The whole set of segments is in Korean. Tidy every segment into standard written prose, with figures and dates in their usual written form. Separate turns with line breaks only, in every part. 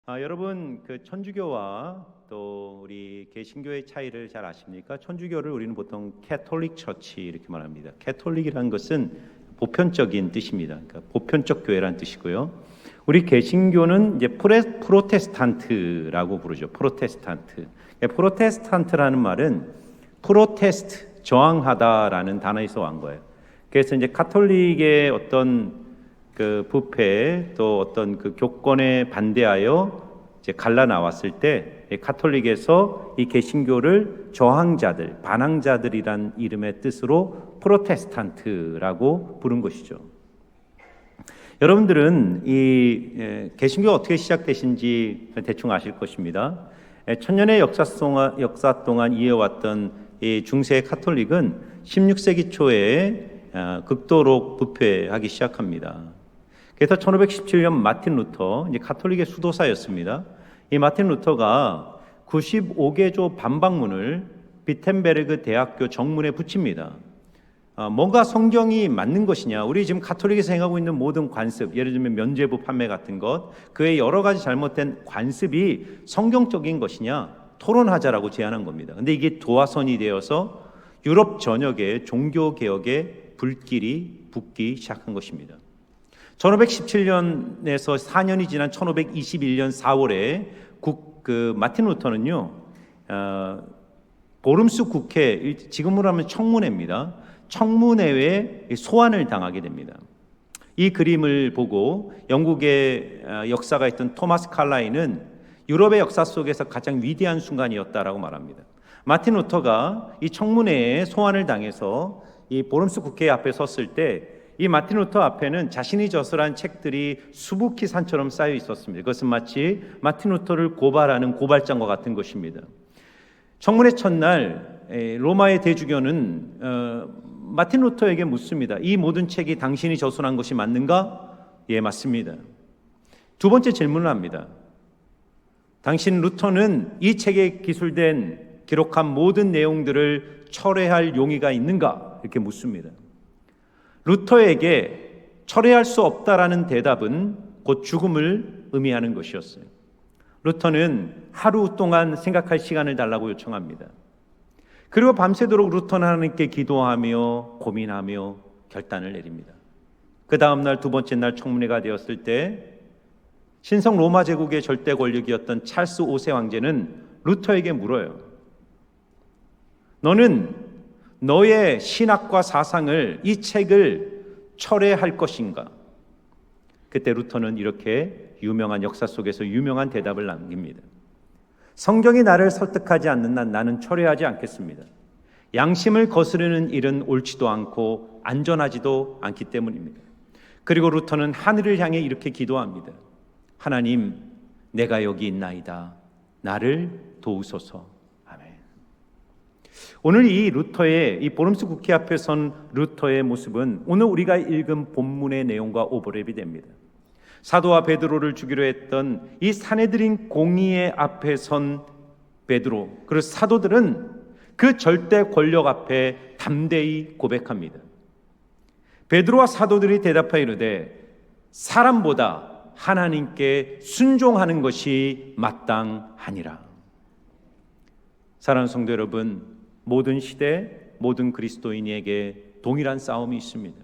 여러분 천주교와 또 우리 개신교의 차이를 잘 아십니까? 천주교를 우리는 보통 캐톨릭 처치 이렇게 말합니다. 캐톨릭이라는 것은 보편적인 뜻입니다. 그러니까 보편적 교회라는 뜻이고요. 우리 개신교는 이제 프로테스탄트라고 부르죠. 프로테스탄트. 프로테스탄트라는 말은 프로테스트, 저항하다라는 단어에서 온 거예요. 그래서 이제 카톨릭의 어떤 그 부패 또 어떤 그 교권에 반대하여 이제 갈라 나왔을 때 카톨릭에서 이 개신교를 저항자들, 반항자들이란 이름의 뜻으로 프로테스탄트라고 부른 것이죠. 여러분들은 이 개신교가 어떻게 시작되신지 대충 아실 것입니다. 천년의 역사 동안 이어왔던 이 중세 카톨릭은 16세기 초에 극도로 부패하기 시작합니다. 그래서 1517년 마틴 루터, 이제 카톨릭의 수도사였습니다. 이 마틴 루터가 95개조 반박문을 비텐베르그 대학교 정문에 붙입니다. 뭔가 성경이 맞는 것이냐, 우리 지금 카톨릭에서 행하고 있는 모든 관습, 예를 들면 면죄부 판매 같은 것, 그 외 여러 가지 잘못된 관습이 성경적인 것이냐 토론하자라고 제안한 겁니다. 근데 이게 도화선이 되어서 유럽 전역에 종교개혁의 불길이 붙기 시작한 것입니다. 1517년에서 4년이 지난 1521년 4월에 마틴 루터는요, 보름스 국회, 지금으로 하면 청문회입니다. 청문회에 소환을 당하게 됩니다. 이 그림을 보고 영국의 역사가 있던 토마스 칼라이는 유럽의 역사 속에서 가장 위대한 순간이었다라고 말합니다. 마틴 루터가 이 청문회에 소환을 당해서 이 보름스 국회 앞에 섰을 때 이 마틴 루터 앞에는 자신이 저술한 책들이 수북히 산처럼 쌓여 있었습니다. 그것은 마치 마틴 루터를 고발하는 고발장과 같은 것입니다. 청문회 첫날 로마의 대주교는 마틴 루터에게 묻습니다. 이 모든 책이 당신이 저술한 것이 맞는가? 예, 맞습니다. 두 번째 질문을 합니다. 당신 루터는 이 책에 기술된 기록한 모든 내용들을 철회할 용의가 있는가? 이렇게 묻습니다. 루터에게 철회할 수 없다라는 대답은 곧 죽음을 의미하는 것이었어요. 루터는 하루 동안 생각할 시간을 달라고 요청합니다. 그리고 밤새도록 루터는 하나님께 기도하며 고민하며 결단을 내립니다. 그 다음 날 두 번째 날 청문회가 되었을 때 신성 로마 제국의 절대 권력이었던 찰스 5세 황제는 루터에게 물어요. 너는 너의 신학과 사상을, 이 책을 철회할 것인가? 그때 루터는 이렇게 유명한 역사 속에서 유명한 대답을 남깁니다. 성경이 나를 설득하지 않는 한 나는 철회하지 않겠습니다. 양심을 거스르는 일은 옳지도 않고 안전하지도 않기 때문입니다. 그리고 루터는 하늘을 향해 이렇게 기도합니다. 하나님, 내가 여기 있나이다. 나를 도우소서. 오늘 이 루터의, 이 보름스 국회 앞에 선 루터의 모습은 오늘 우리가 읽은 본문의 내용과 오버랩이 됩니다. 사도와 베드로를 죽이려 했던 이 사내들인 공의의 앞에 선 베드로, 그리고 사도들은 그 절대 권력 앞에 담대히 고백합니다. 베드로와 사도들이 대답하여 이르되 사람보다 하나님께 순종하는 것이 마땅하니라. 사랑하는 성도 여러분, 모든 시대, 모든 그리스도인에게 동일한 싸움이 있습니다.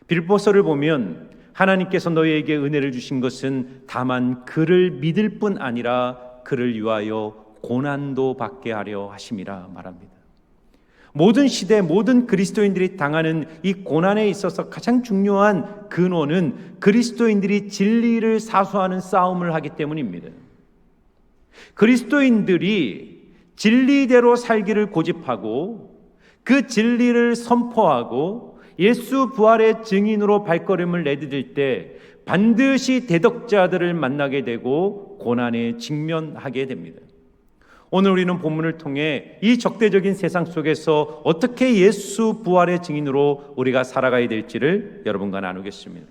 빌립보서를 보면 하나님께서 너희에게 은혜를 주신 것은 다만 그를 믿을 뿐 아니라 그를 위하여 고난도 받게 하려 하심이라 말합니다. 모든 시대, 모든 그리스도인들이 당하는 이 고난에 있어서 가장 중요한 근원은 그리스도인들이 진리를 사수하는 싸움을 하기 때문입니다. 그리스도인들이 진리대로 살기를 고집하고 그 진리를 선포하고 예수 부활의 증인으로 발걸음을 내디딜 때 반드시 대적자들을 만나게 되고 고난에 직면하게 됩니다. 오늘 우리는 본문을 통해 이 적대적인 세상 속에서 어떻게 예수 부활의 증인으로 우리가 살아가야 될지를 여러분과 나누겠습니다.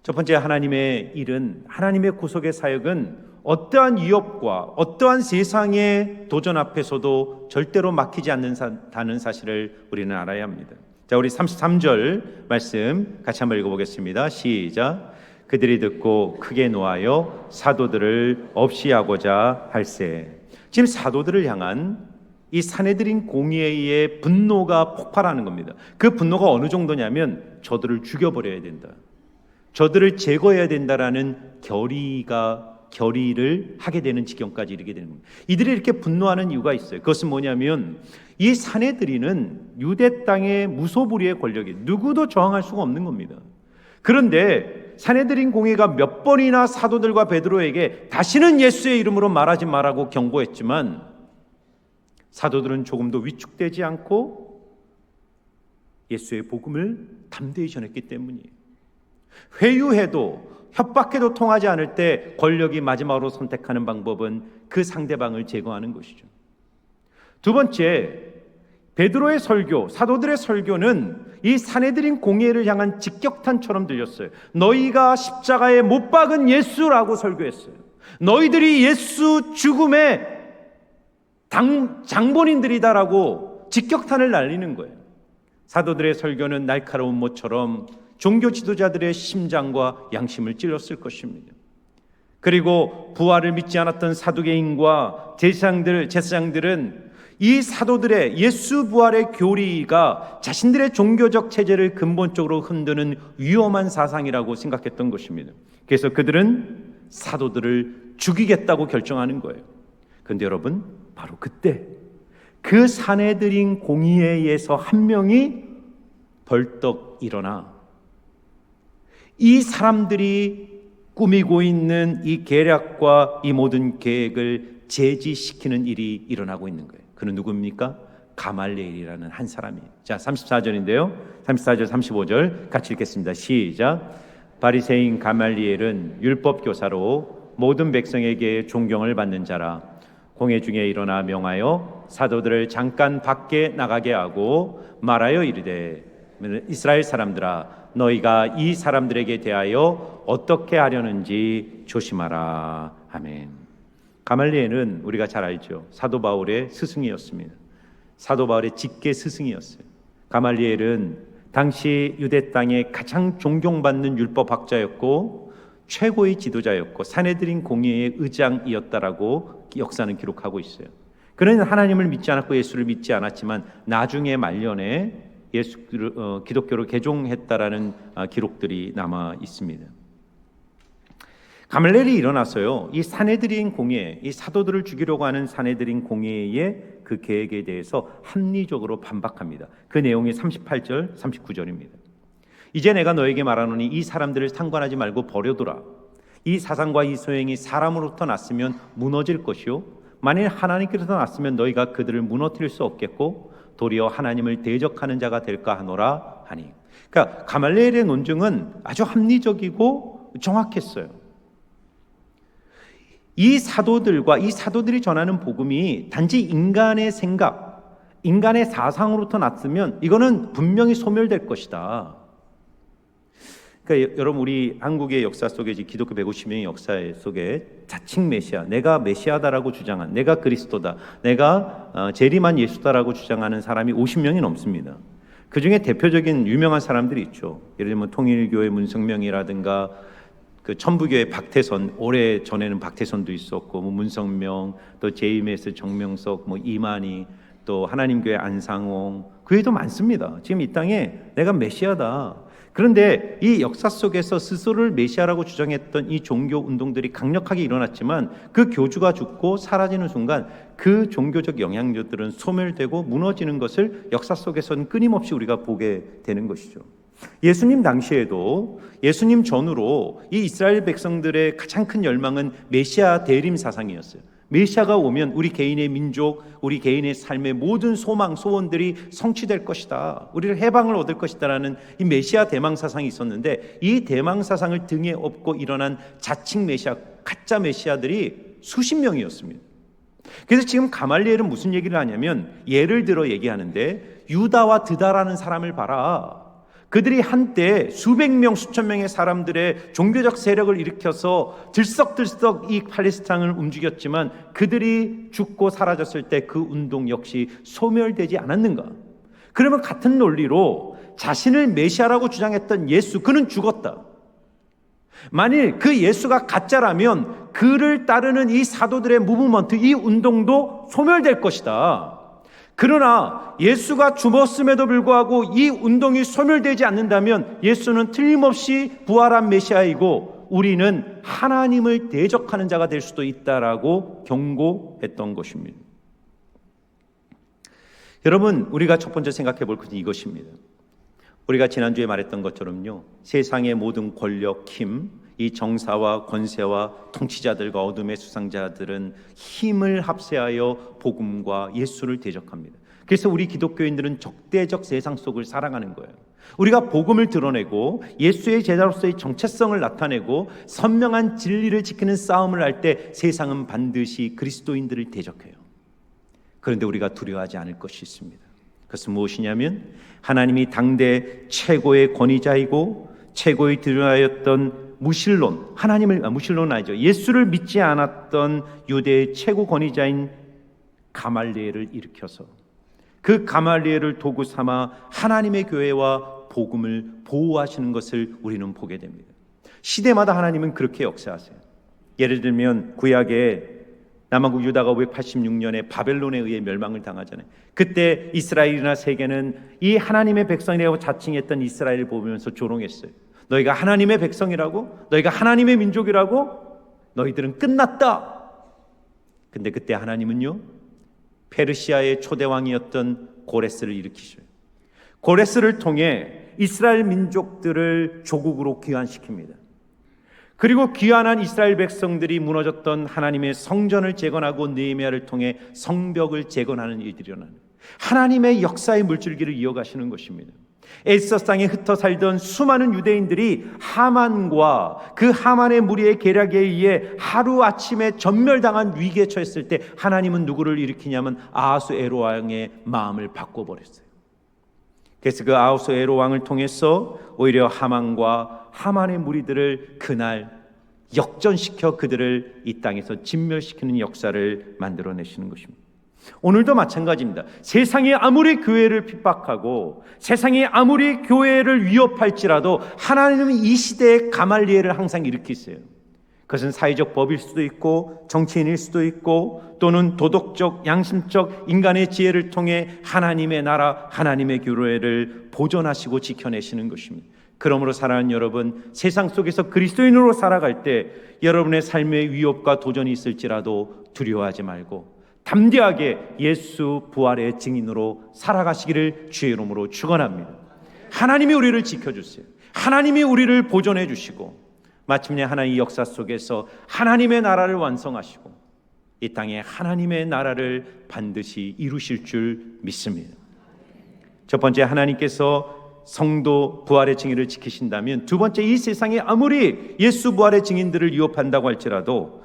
첫 번째, 하나님의 일은, 하나님의 구속의 사역은 어떠한 위협과 어떠한 세상의 도전 앞에서도 절대로 막히지 않는다는 사실을 우리는 알아야 합니다. 자, 우리 33절 말씀 같이 한번 읽어보겠습니다. 시작. 그들이 듣고 크게 노하여 사도들을 없이하고자 할세. 지금 사도들을 향한 이 사내들인 공의의 분노가 폭발하는 겁니다. 그 분노가 어느 정도냐면 저들을 죽여버려야 된다, 저들을 제거해야 된다라는 결의를 하게 되는 지경까지 이르게 되는 겁니다. 이들이 이렇게 분노하는 이유가 있어요. 그것은 뭐냐면 이 사내들이는 유대 땅의 무소불위의 권력이 누구도 저항할 수가 없는 겁니다. 그런데 사내들인 공회가 몇 번이나 사도들과 베드로에게 다시는 예수의 이름으로 말하지 말라고 경고했지만 사도들은 조금도 위축되지 않고 예수의 복음을 담대히 전했기 때문이에요. 회유해도 협박해도 통하지 않을 때 권력이 마지막으로 선택하는 방법은 그 상대방을 제거하는 것이죠. 두 번째, 베드로의 설교, 사도들의 설교는 이 사내들인 공회를 향한 직격탄처럼 들렸어요. 너희가 십자가에 못 박은 예수라고 설교했어요. 너희들이 예수 죽음의 장본인들이다라고 직격탄을 날리는 거예요. 사도들의 설교는 날카로운 모처럼 종교 지도자들의 심장과 양심을 찔렀을 것입니다. 그리고 부활을 믿지 않았던 사두개인과 제사장들은 이 사도들의 예수 부활의 교리가 자신들의 종교적 체제를 근본적으로 흔드는 위험한 사상이라고 생각했던 것입니다. 그래서 그들은 사도들을 죽이겠다고 결정하는 거예요. 그런데 여러분, 바로 그때 그 사내들인 공의회에서 한 명이 벌떡 일어나 이 사람들이 꾸미고 있는 이 계략과 이 모든 계획을 제지시키는 일이 일어나고 있는 거예요. 그는 누굽니까? 가말리엘이라는 한 사람이에요. 자, 34절인데요. 34절, 35절 같이 읽겠습니다. 시작. 바리새인 가말리엘은 율법 교사로 모든 백성에게 존경을 받는 자라. 공회 중에 일어나 명하여 사도들을 잠깐 밖에 나가게 하고 말하여 이르되 이스라엘 사람들아, 너희가 이 사람들에게 대하여 어떻게 하려는지 조심하라. 아멘. 가말리엘은 우리가 잘 알죠. 사도 바울의 스승이었습니다. 사도 바울의 직계 스승이었어요. 가말리엘은 당시 유대 땅에 가장 존경받는 율법학자였고 최고의 지도자였고 사내들인 공회의 의장이었다라고 역사는 기록하고 있어요. 그는 하나님을 믿지 않았고 예수를 믿지 않았지만 나중에 말년에 기독교로 개종했다라는 기록들이 남아 있습니다. 가말리엘이 일어나서요, 이 사내들인 공회, 이 사도들을 죽이려고 하는 사내들인 공회의 그 계획에 대해서 합리적으로 반박합니다. 그 내용이 38절, 39절입니다. 이제 내가 너에게 말하노니 이 사람들을 상관하지 말고 버려두라. 이 사상과 이 소행이 사람으로부터 났으면 무너질 것이요, 만일 하나님께로부터 났으면 너희가 그들을 무너뜨릴 수 없겠고 도리어 하나님을 대적하는 자가 될까 하노라 하니. 그러니까 가말리엘의 논증은 아주 합리적이고 정확했어요. 이 사도들과 이 사도들이 전하는 복음이 단지 인간의 생각, 인간의 사상으로부터 났으면 이거는 분명히 소멸될 것이다. 그러니까 여러분, 우리 한국의 역사 속에 기독교 150년의 역사 속에 자칭 메시아, 내가 메시아다라고 주장한, 내가 그리스도다, 내가 재림한 예수다라고 주장하는 사람이 50명이 넘습니다. 그 중에 대표적인 유명한 사람들이 있죠. 예를 들면 통일교의 문성명이라든가 그 천부교의 박태선, 오래 전에는 박태선도 있었고, 문성명, 또 JMS 정명석, 이만희, 또 하나님교회 안상홍, 그 외에도 많습니다. 지금 이 땅에 내가 메시아다. 그런데 이 역사 속에서 스스로를 메시아라고 주장했던 이 종교 운동들이 강력하게 일어났지만 그 교주가 죽고 사라지는 순간 그 종교적 영향력들은 소멸되고 무너지는 것을 역사 속에서는 끊임없이 우리가 보게 되는 것이죠. 예수님 당시에도, 예수님 전후로 이 이스라엘 백성들의 가장 큰 열망은 메시아 대림 사상이었어요. 메시아가 오면 우리 개인의 민족, 우리 개인의 삶의 모든 소망, 소원들이 성취될 것이다, 우리를 해방을 얻을 것이다라는 이 메시아 대망 사상이 있었는데, 이 대망 사상을 등에 업고 일어난 자칭 메시아, 가짜 메시아들이 수십 명이었습니다. 그래서 지금 가말리엘은 무슨 얘기를 하냐면, 예를 들어 얘기하는데, 유다와 드다라는 사람을 봐라. 그들이 한때 수백 명, 수천 명의 사람들의 종교적 세력을 일으켜서 들썩들썩 이 팔레스타인을 움직였지만 그들이 죽고 사라졌을 때 그 운동 역시 소멸되지 않았는가? 그러면 같은 논리로 자신을 메시아라고 주장했던 예수, 그는 죽었다. 만일 그 예수가 가짜라면 그를 따르는 이 사도들의 무브먼트, 이 운동도 소멸될 것이다. 그러나 예수가 죽었음에도 불구하고 이 운동이 소멸되지 않는다면 예수는 틀림없이 부활한 메시아이고 우리는 하나님을 대적하는 자가 될 수도 있다라고 경고했던 것입니다. 여러분, 우리가 첫 번째 생각해 볼 것은 이것입니다. 우리가 지난주에 말했던 것처럼요, 세상의 모든 권력, 힘, 이 정사와 권세와 통치자들과 어둠의 수상자들은 힘을 합세하여 복음과 예수를 대적합니다. 그래서 우리 기독교인들은 적대적 세상 속을 살아가는 거예요. 우리가 복음을 드러내고 예수의 제자로서의 정체성을 나타내고 선명한 진리를 지키는 싸움을 할 때 세상은 반드시 그리스도인들을 대적해요. 그런데 우리가 두려워하지 않을 것이 있습니다. 그것은 무엇이냐면 하나님이 당대 최고의 권위자이고 최고의 드러나였던 무신론은 아니죠. 예수를 믿지 않았던 유대의 최고 권위자인 가말리엘을 일으켜서 그 가말리엘을 도구 삼아 하나님의 교회와 복음을 보호하시는 것을 우리는 보게 됩니다. 시대마다 하나님은 그렇게 역사하세요. 예를 들면 구약에 남한국 유다가 586년에 바벨론에 의해 멸망을 당하잖아요. 그때 이스라엘이나 세계는 이 하나님의 백성이라고 자칭했던 이스라엘을 보면서 조롱했어요. 너희가 하나님의 백성이라고? 너희가 하나님의 민족이라고? 너희들은 끝났다. 근데 그때 하나님은요, 페르시아의 초대왕이었던 고레스를 일으키셔요. 고레스를 통해 이스라엘 민족들을 조국으로 귀환시킵니다. 그리고 귀환한 이스라엘 백성들이 무너졌던 하나님의 성전을 재건하고 느헤미야를 통해 성벽을 재건하는 일들이 일어나는 하나님의 역사의 물줄기를 이어가시는 것입니다. 에스더스 땅에 흩어 살던 수많은 유대인들이 하만과 그 하만의 무리의 계략에 의해 하루아침에 전멸당한 위기에 처했을 때 하나님은 누구를 일으키냐면 아하수에로 왕의 마음을 바꿔버렸어요. 그래서 그 아하수에로 왕을 통해서 오히려 하만과 하만의 무리들을 그날 역전시켜 그들을 이 땅에서 진멸시키는 역사를 만들어내시는 것입니다. 오늘도 마찬가지입니다. 세상이 아무리 교회를 핍박하고 세상이 아무리 교회를 위협할지라도 하나님은 이 시대에 가말리엘을 항상 일으키세요. 그것은 사회적 법일 수도 있고 정치인일 수도 있고 또는 도덕적, 양심적 인간의 지혜를 통해 하나님의 나라, 하나님의 교회를 보존하시고 지켜내시는 것입니다. 그러므로 사랑하는 여러분, 세상 속에서 그리스도인으로 살아갈 때 여러분의 삶의 위협과 도전이 있을지라도 두려워하지 말고 담대하게 예수 부활의 증인으로 살아가시기를 주의 이름으로 축원합니다. 하나님이 우리를 지켜주세요. 하나님이 우리를 보존해 주시고 마침내 하나님의 역사 속에서 하나님의 나라를 완성하시고 이 땅에 하나님의 나라를 반드시 이루실 줄 믿습니다. 첫 번째, 하나님께서 성도 부활의 증인을 지키신다면, 두 번째, 이 세상에 아무리 예수 부활의 증인들을 위협한다고 할지라도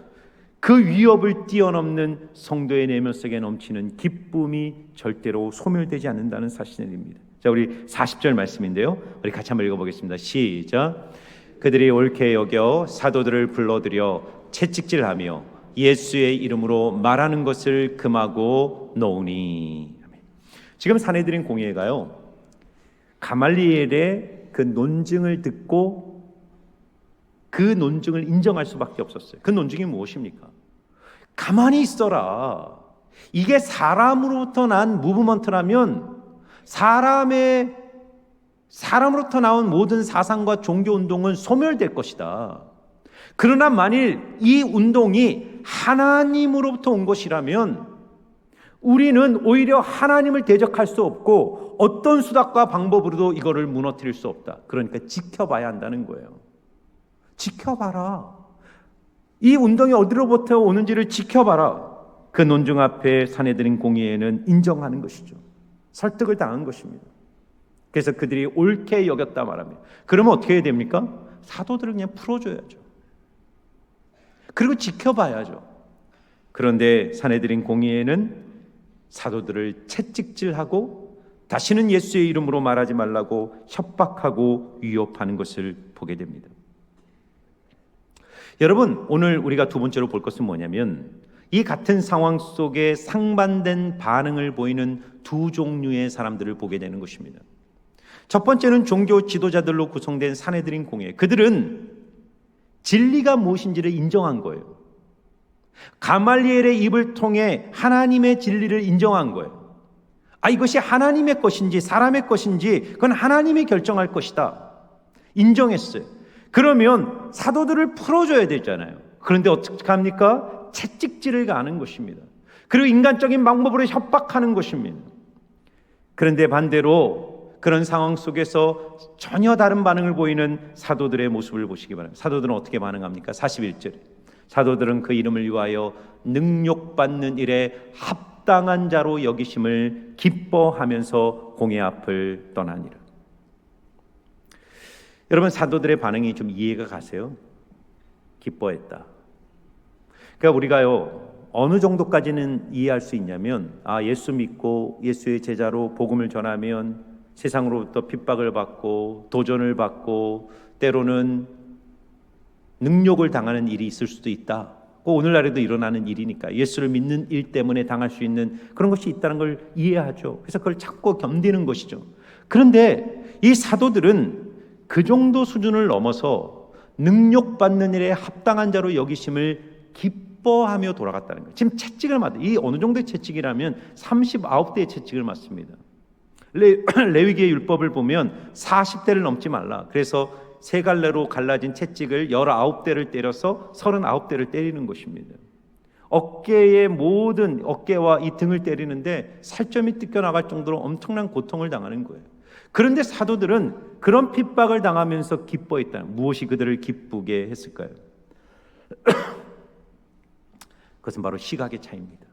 그 위협을 뛰어넘는 성도의 내면 속에 넘치는 기쁨이 절대로 소멸되지 않는다는 사실입니다. 자, 우리 40절 말씀인데요, 우리 같이 한번 읽어보겠습니다. 시작. 그들이 옳게 여겨 사도들을 불러들여 채찍질하며 예수의 이름으로 말하는 것을 금하고 놓으니. 지금 산헤드린 공회가요, 가말리엘의 그 논증을 듣고 그 논증을 인정할 수밖에 없었어요. 그 논증이 무엇입니까? 가만히 있어라. 이게 사람으로부터 난 무브먼트라면 사람으로부터 나온 모든 사상과 종교 운동은 소멸될 것이다. 그러나 만일 이 운동이 하나님으로부터 온 것이라면 우리는 오히려 하나님을 대적할 수 없고 어떤 수단과 방법으로도 이거를 무너뜨릴 수 없다. 그러니까 지켜봐야 한다는 거예요. 지켜봐라. 이 운동이 어디로부터 오는지를 지켜봐라. 그 논증 앞에 산헤드린 공의회는 인정하는 것이죠. 설득을 당한 것입니다. 그래서 그들이 옳게 여겼다 말합니다. 그러면 어떻게 해야 됩니까? 사도들을 그냥 풀어줘야죠. 그리고 지켜봐야죠. 그런데 산헤드린 공의회는 사도들을 채찍질하고 다시는 예수의 이름으로 말하지 말라고 협박하고 위협하는 것을 보게 됩니다. 여러분, 오늘 우리가 두 번째로 볼 것은 뭐냐면 이 같은 상황 속에 상반된 반응을 보이는 두 종류의 사람들을 보게 되는 것입니다. 첫 번째는 종교 지도자들로 구성된 산헤드린 공회. 그들은 진리가 무엇인지를 인정한 거예요. 가말리엘의 입을 통해 하나님의 진리를 인정한 거예요. 이것이 하나님의 것인지 사람의 것인지 그건 하나님이 결정할 것이다. 인정했어요. 그러면 사도들을 풀어줘야 되잖아요. 그런데 어떻게 합니까? 채찍질을 가하는 것입니다. 그리고 인간적인 방법으로 협박하는 것입니다. 그런데 반대로 그런 상황 속에서 전혀 다른 반응을 보이는 사도들의 모습을 보시기 바랍니다. 사도들은 어떻게 반응합니까? 41절에 사도들은 그 이름을 위하여 능욕받는 일에 합당한 자로 여기심을 기뻐하면서 공회 앞을 떠나니라. 여러분, 사도들의 반응이 좀 이해가 가세요? 기뻐했다. 그러니까 우리가요, 어느 정도까지는 이해할 수 있냐면, 예수 믿고 예수의 제자로 복음을 전하면 세상으로부터 핍박을 받고 도전을 받고 때로는 능욕을 당하는 일이 있을 수도 있다. 오늘날에도 일어나는 일이니까 예수를 믿는 일 때문에 당할 수 있는 그런 것이 있다는 걸 이해하죠. 그래서 그걸 참고 견디는 것이죠. 그런데 이 사도들은 그 정도 수준을 넘어서 능욕받는 일에 합당한 자로 여기심을 기뻐하며 돌아갔다는 거예요. 지금 채찍을 맞아요. 이 어느 정도의 채찍이라면 39대의 채찍을 맞습니다. 레위기의 율법을 보면 40대를 넘지 말라. 그래서 세 갈래로 갈라진 채찍을 19대를 때려서 39대를 때리는 것입니다. 어깨의 모든 어깨와 이 등을 때리는데 살점이 뜯겨나갈 정도로 엄청난 고통을 당하는 거예요. 그런데 사도들은 그런 핍박을 당하면서 기뻐했다. 무엇이 그들을 기쁘게 했을까요? 그것은 바로 시각의 차이입니다.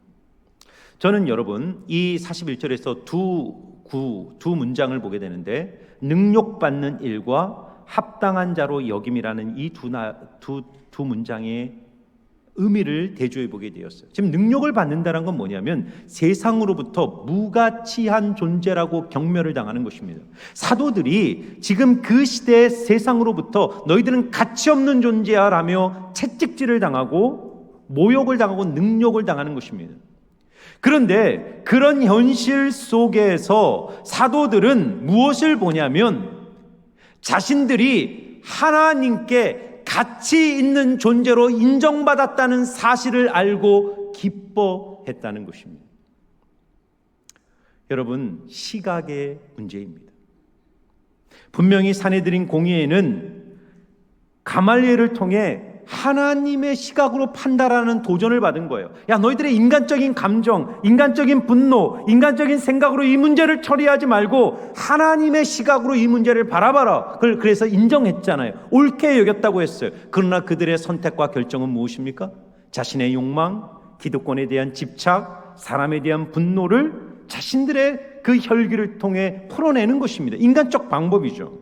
저는 여러분 이 41절에서 두 문장을 보게 되는데 능욕받는 일과 합당한 자로 여김이라는 이 두 문장의 의미를 대조해 보게 되었어요. 지금 능욕을 받는다는 건 뭐냐면 세상으로부터 무가치한 존재라고 경멸을 당하는 것입니다. 사도들이 지금 그 시대의 세상으로부터 너희들은 가치 없는 존재야 라며 채찍질을 당하고 모욕을 당하고 능욕을 당하는 것입니다. 그런데 그런 현실 속에서 사도들은 무엇을 보냐면 자신들이 하나님께 가치 있는 존재로 인정받았다는 사실을 알고 기뻐했다는 것입니다. 여러분, 시각의 문제입니다. 분명히 사내들인 공의회는 가말리엘을 통해 하나님의 시각으로 판단하는 도전을 받은 거예요. 야, 너희들의 인간적인 감정, 인간적인 분노, 인간적인 생각으로 이 문제를 처리하지 말고 하나님의 시각으로 이 문제를 바라봐라. 그걸 그래서 인정했잖아요. 옳게 여겼다고 했어요. 그러나 그들의 선택과 결정은 무엇입니까? 자신의 욕망, 기득권에 대한 집착, 사람에 대한 분노를 자신들의 그 혈기를 통해 풀어내는 것입니다. 인간적 방법이죠.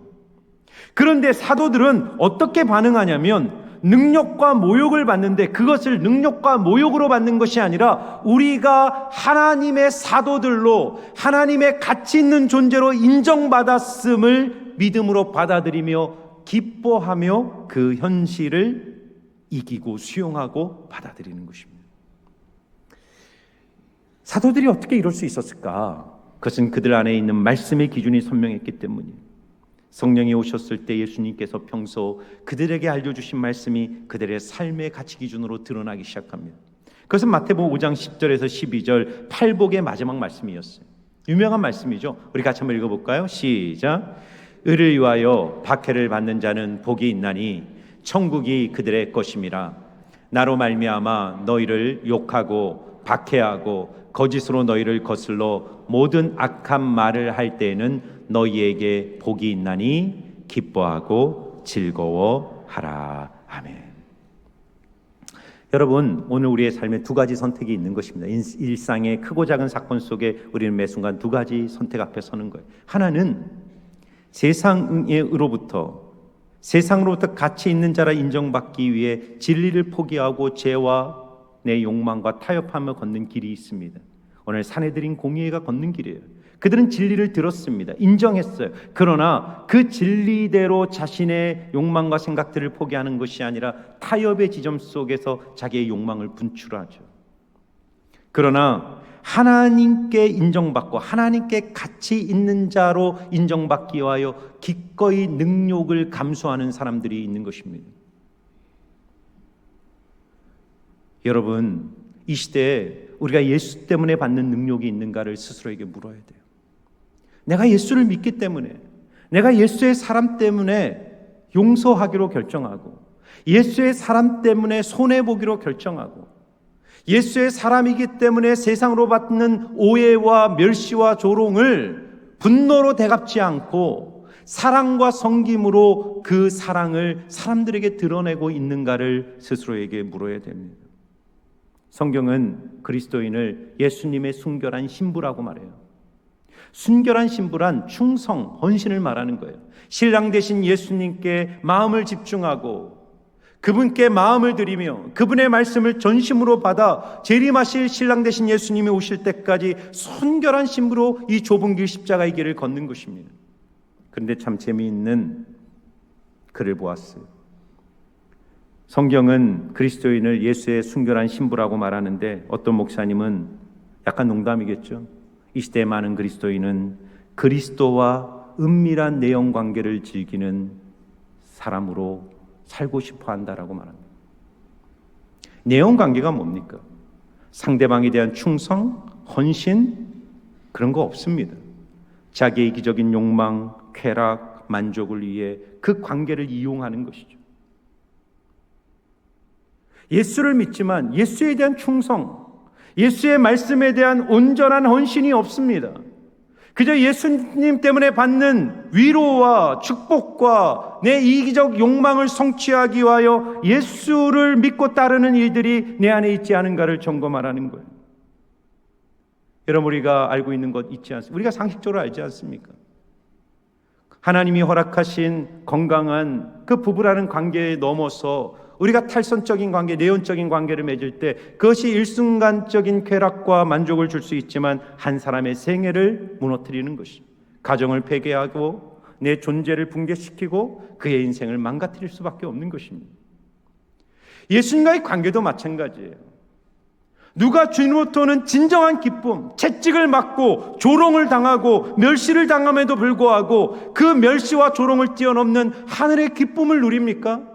그런데 사도들은 어떻게 반응하냐면 능력과 모욕을 받는데 그것을 능력과 모욕으로 받는 것이 아니라 우리가 하나님의 사도들로 하나님의 가치 있는 존재로 인정받았음을 믿음으로 받아들이며 기뻐하며 그 현실을 이기고 수용하고 받아들이는 것입니다. 사도들이 어떻게 이럴 수 있었을까? 그것은 그들 안에 있는 말씀의 기준이 선명했기 때문이에요. 성령이 오셨을 때 예수님께서 평소 그들에게 알려주신 말씀이 그들의 삶의 가치 기준으로 드러나기 시작합니다. 그것은 마태복음 5장 10절에서 12절 팔복의 마지막 말씀이었어요. 유명한 말씀이죠. 우리 같이 한번 읽어볼까요? 시작. 의를 위하여 박해를 받는 자는 복이 있나니 천국이 그들의 것임이라. 나로 말미암아 너희를 욕하고 박해하고 거짓으로 너희를 거슬러 모든 악한 말을 할 때에는 너희에게 복이 있나니 기뻐하고 즐거워하라. 아멘. 여러분, 오늘 우리의 삶에 두 가지 선택이 있는 것입니다. 일상의 크고 작은 사건 속에 우리는 매 순간 두 가지 선택 앞에 서는 거예요. 하나는 세상으로부터 가치 있는 자라 인정받기 위해 진리를 포기하고 죄와 내 욕망과 타협하며 걷는 길이 있습니다. 오늘 사내들인 공의회가 걷는 길이에요. 그들은 진리를 들었습니다. 인정했어요. 그러나 그 진리대로 자신의 욕망과 생각들을 포기하는 것이 아니라 타협의 지점 속에서 자기의 욕망을 분출하죠. 그러나 하나님께 인정받고 하나님께 가치 있는 자로 인정받기 위하여 기꺼이 능욕을 감수하는 사람들이 있는 것입니다. 여러분, 이 시대에 우리가 예수 때문에 받는 능력이 있는가를 스스로에게 물어야 돼요. 내가 예수를 믿기 때문에, 내가 예수의 사람 때문에 용서하기로 결정하고, 예수의 사람 때문에 손해보기로 결정하고, 예수의 사람이기 때문에 세상으로 받는 오해와 멸시와 조롱을 분노로 대갚지 않고 사랑과 섬김으로 그 사랑을 사람들에게 드러내고 있는가를 스스로에게 물어야 됩니다. 성경은 그리스도인을 예수님의 순결한 신부라고 말해요. 순결한 신부란 충성, 헌신을 말하는 거예요. 신랑 되신 예수님께 마음을 집중하고 그분께 마음을 드리며 그분의 말씀을 전심으로 받아 재림하실 신랑 되신 예수님이 오실 때까지 순결한 신부로 이 좁은 길 십자가의 길을 걷는 것입니다. 그런데 참 재미있는 글을 보았어요. 성경은 그리스도인을 예수의 순결한 신부라고 말하는데 어떤 목사님은 약간 농담이겠죠. 이 시대의 많은 그리스도인은 그리스도와 은밀한 내용 관계를 즐기는 사람으로 살고 싶어 한다라고 말합니다. 내용 관계가 뭡니까? 상대방에 대한 충성, 헌신 그런 거 없습니다. 자기의 이기적인 욕망, 쾌락, 만족을 위해 그 관계를 이용하는 것이죠. 예수를 믿지만 예수에 대한 충성, 예수의 말씀에 대한 온전한 헌신이 없습니다. 그저 예수님 때문에 받는 위로와 축복과 내 이기적 욕망을 성취하기 위하여 예수를 믿고 따르는 일들이 내 안에 있지 않은가를 점검하라는 거예요. 여러분, 우리가 알고 있는 것 있지 않습니까? 우리가 상식적으로 알지 않습니까? 하나님이 허락하신 건강한 그 부부라는 관계에 넘어서 우리가 탈선적인 관계, 내연적인 관계를 맺을 때 그것이 일순간적인 쾌락과 만족을 줄 수 있지만 한 사람의 생애를 무너뜨리는 것입니다. 가정을 폐괴하고 내 존재를 붕괴시키고 그의 인생을 망가뜨릴 수밖에 없는 것입니다. 예수님과의 관계도 마찬가지예요. 누가 주님으로부터는 진정한 기쁨, 채찍을 맞고 조롱을 당하고 멸시를 당함에도 불구하고 그 멸시와 조롱을 뛰어넘는 하늘의 기쁨을 누립니까?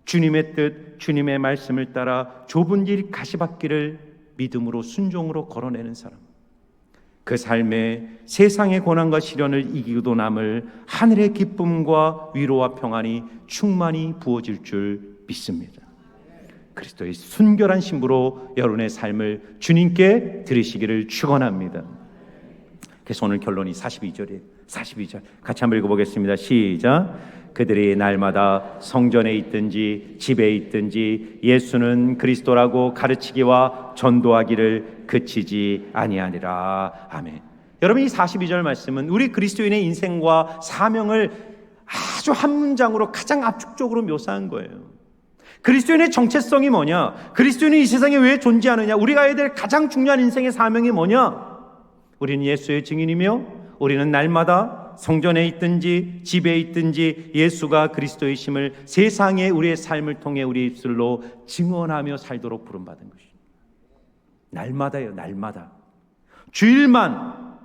주님의 뜻, 주님의 말씀을 따라 좁은 길 가시밭길을 믿음으로 순종으로 걸어내는 사람, 그 삶에 세상의 고난과 시련을 이기고도 남을 하늘의 기쁨과 위로와 평안이 충만히 부어질 줄 믿습니다. 그리스도의 순결한 신부로 여러분의 삶을 주님께 드리시기를 축원합니다. 그래서 오늘 결론이 42절이에요. 42절 같이 한번 읽어보겠습니다. 시작. 그들이 날마다 성전에 있든지 집에 있든지 예수는 그리스도라고 가르치기와 전도하기를 그치지 아니하니라. 아멘. 여러분, 이 42절 말씀은 우리 그리스도인의 인생과 사명을 아주 한 문장으로 가장 압축적으로 묘사한 거예요. 그리스도인의 정체성이 뭐냐? 그리스도인이 이 세상에 왜 존재하느냐? 우리가 해야 될 가장 중요한 인생의 사명이 뭐냐? 우리는 예수의 증인이며 우리는 날마다 성전에 있든지 집에 있든지 예수가 그리스도이심을 세상에 우리의 삶을 통해 우리 입술로 증언하며 살도록 부름받은 것입니다. 날마다요, 날마다. 주일만,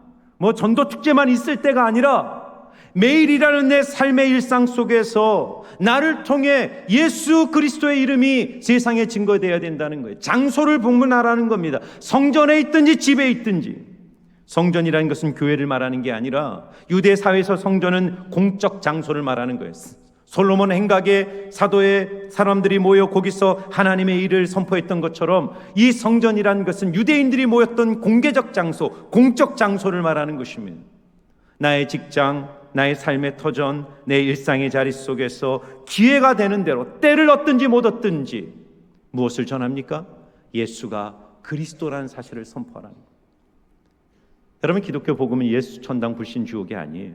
전도 축제만 있을 때가 아니라 매일이라는 내 삶의 일상 속에서 나를 통해 예수 그리스도의 이름이 세상에 증거되어야 된다는 거예요. 장소를 분분하라는 겁니다. 성전에 있든지 집에 있든지. 성전이라는 것은 교회를 말하는 게 아니라 유대 사회에서 성전은 공적 장소를 말하는 거예요. 솔로몬 행각에 사도의 사람들이 모여 거기서 하나님의 일을 선포했던 것처럼 이 성전이라는 것은 유대인들이 모였던 공개적 장소, 공적 장소를 말하는 것입니다. 나의 직장, 나의 삶의 터전, 내 일상의 자리 속에서 기회가 되는 대로 때를 얻든지 못 얻든지 무엇을 전합니까? 예수가 그리스도라는 사실을 선포하라는 거예요. 여러분, 기독교 복음은 예수 천당 불신 주옥이 아니에요.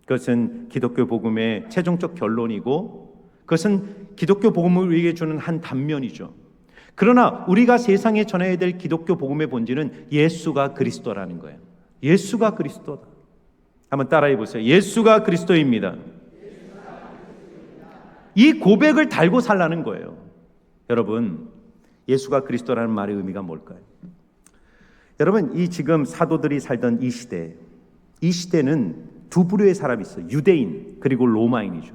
그것은 기독교 복음의 최종적 결론이고 그것은 기독교 복음을 우리에게 주는 한 단면이죠. 그러나 우리가 세상에 전해야 될 기독교 복음의 본질은 예수가 그리스도라는 거예요. 예수가 그리스도다. 한번 따라해 보세요. 예수가 그리스도입니다. 이 고백을 달고 살라는 거예요. 여러분, 예수가 그리스도라는 말의 의미가 뭘까요? 여러분, 이 지금 사도들이 살던 이 시대는 두 부류의 사람이 있어요. 유대인 그리고 로마인이죠.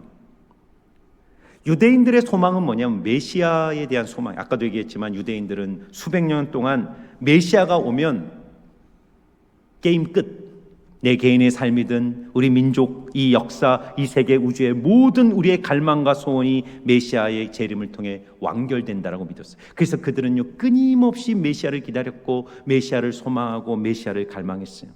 유대인들의 소망은 뭐냐면 메시아에 대한 소망. 아까도 얘기했지만 유대인들은 수백 년 동안 메시아가 오면 게임 끝. 내 개인의 삶이든 우리 민족, 이 역사, 이 세계 우주의 모든 우리의 갈망과 소원이 메시아의 재림을 통해 완결된다라고 믿었어요. 그래서 그들은요 끊임없이 메시아를 기다렸고 메시아를 소망하고 메시아를 갈망했어요.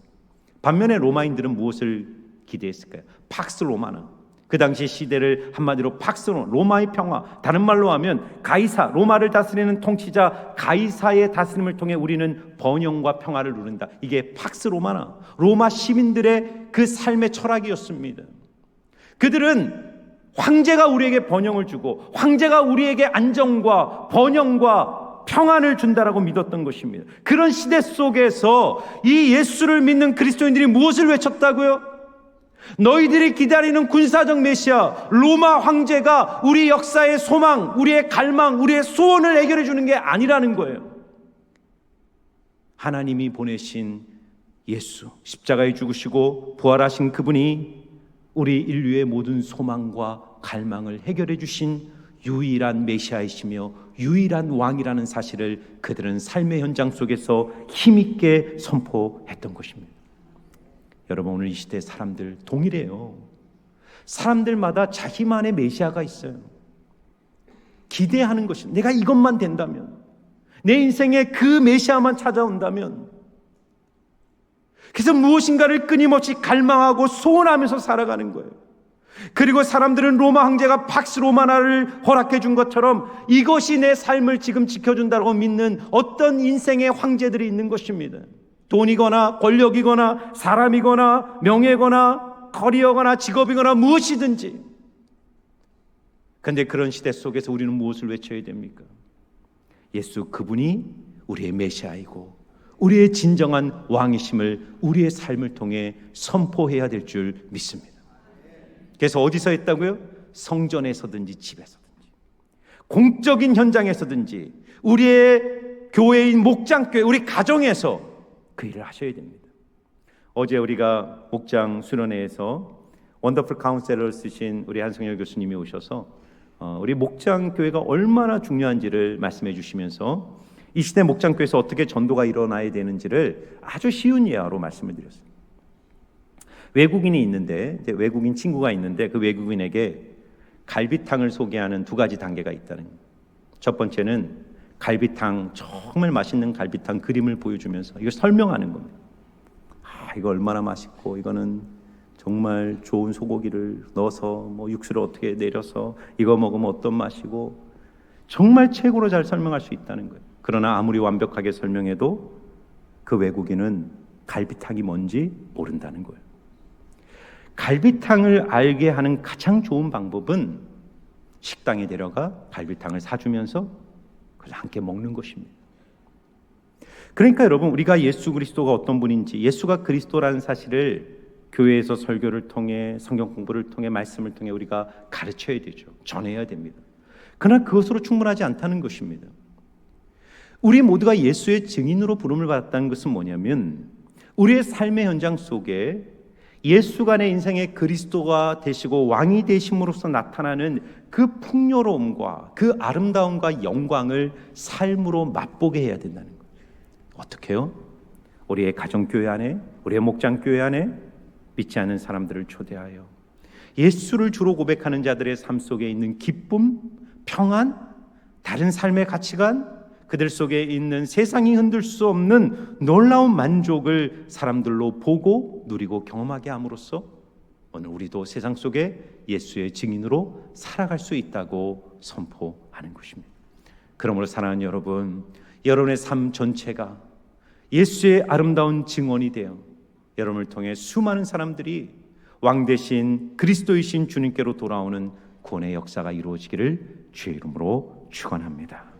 반면에 로마인들은 무엇을 기대했을까요? 팍스 로마나. 그 당시 시대를 한마디로 팍스 로마의 평화, 다른 말로 하면 가이사, 로마를 다스리는 통치자 가이사의 다스림을 통해 우리는 번영과 평화를 누린다. 이게 팍스 로마나, 로마 시민들의 그 삶의 철학이었습니다. 그들은 황제가 우리에게 번영을 주고 황제가 우리에게 안정과 번영과 평안을 준다라고 믿었던 것입니다. 그런 시대 속에서 이 예수를 믿는 그리스도인들이 무엇을 외쳤다고요? 너희들이 기다리는 군사적 메시아 로마 황제가 우리 역사의 소망, 우리의 갈망, 우리의 소원을 해결해 주는 게 아니라는 거예요. 하나님이 보내신 예수, 십자가에 죽으시고 부활하신 그분이 우리 인류의 모든 소망과 갈망을 해결해 주신 유일한 메시아이시며 유일한 왕이라는 사실을 그들은 삶의 현장 속에서 힘있게 선포했던 것입니다. 여러분, 오늘 이 시대 사람들 동일해요. 사람들마다 자기만의 메시아가 있어요. 기대하는 것이, 내가 이것만 된다면, 내 인생에 그 메시아만 찾아온다면, 그래서 무엇인가를 끊임없이 갈망하고 소원하면서 살아가는 거예요. 그리고 사람들은 로마 황제가 팍스 로마나를 허락해 준 것처럼 이것이 내 삶을 지금 지켜준다고 믿는 어떤 인생의 황제들이 있는 것입니다. 돈이거나 권력이거나 사람이거나 명예거나 커리어거나 직업이거나 무엇이든지. 그런데 그런 시대 속에서 우리는 무엇을 외쳐야 됩니까? 예수 그분이 우리의 메시아이고 우리의 진정한 왕이심을 우리의 삶을 통해 선포해야 될 줄 믿습니다. 그래서 어디서 했다고요? 성전에서든지 집에서든지 공적인 현장에서든지 우리의 교회인 목장교회, 우리 가정에서 그 일을 하셔야 됩니다. 어제 우리가 목장 수련회에서 원더풀 카운셀러를 쓰신 우리 한성열 교수님이 오셔서 우리 목장교회가 얼마나 중요한지를 말씀해 주시면서 이 시대 목장교회에서 어떻게 전도가 일어나야 되는지를 아주 쉬운 예화로 말씀을 드렸습니다. 외국인이 있는데, 외국인 친구가 있는데 그 외국인에게 갈비탕을 소개하는 두 가지 단계가 있다는 거예요. 첫 번째는 갈비탕, 정말 맛있는 갈비탕 그림을 보여주면서 이걸 설명하는 겁니다. 이거 얼마나 맛있고 이거는 정말 좋은 소고기를 넣어서 뭐 육수를 어떻게 내려서 이거 먹으면 어떤 맛이고 정말 최고로 잘 설명할 수 있다는 거예요. 그러나 아무리 완벽하게 설명해도 그 외국인은 갈비탕이 뭔지 모른다는 거예요. 갈비탕을 알게 하는 가장 좋은 방법은 식당에 데려가 갈비탕을 사주면서 그걸 함께 먹는 것입니다. 그러니까 여러분, 우리가 예수 그리스도가 어떤 분인지, 예수가 그리스도라는 사실을 교회에서 설교를 통해, 성경 공부를 통해, 말씀을 통해 우리가 가르쳐야 되죠. 전해야 됩니다. 그러나 그것으로 충분하지 않다는 것입니다. 우리 모두가 예수의 증인으로 부름을 받았다는 것은 뭐냐면 우리의 삶의 현장 속에 예수가 내 인생의 그리스도가 되시고 왕이 되심으로써 나타나는 그 풍요로움과 그 아름다움과 영광을 삶으로 맛보게 해야 된다는 거예요. 어떻게요? 우리의 가정교회 안에, 우리의 목장교회 안에 믿지 않는 사람들을 초대하여 예수를 주로 고백하는 자들의 삶 속에 있는 기쁨, 평안, 다른 삶의 가치관, 그들 속에 있는 세상이 흔들 수 없는 놀라운 만족을 사람들로 보고 누리고 경험하게 함으로써 오늘 우리도 세상 속에 예수의 증인으로 살아갈 수 있다고 선포하는 것입니다. 그러므로 사랑하는 여러분, 여러분의 삶 전체가 예수의 아름다운 증언이 되어 여러분을 통해 수많은 사람들이 왕 대신 그리스도이신 주님께로 돌아오는 구원의 역사가 이루어지기를 주의 이름으로 축원합니다.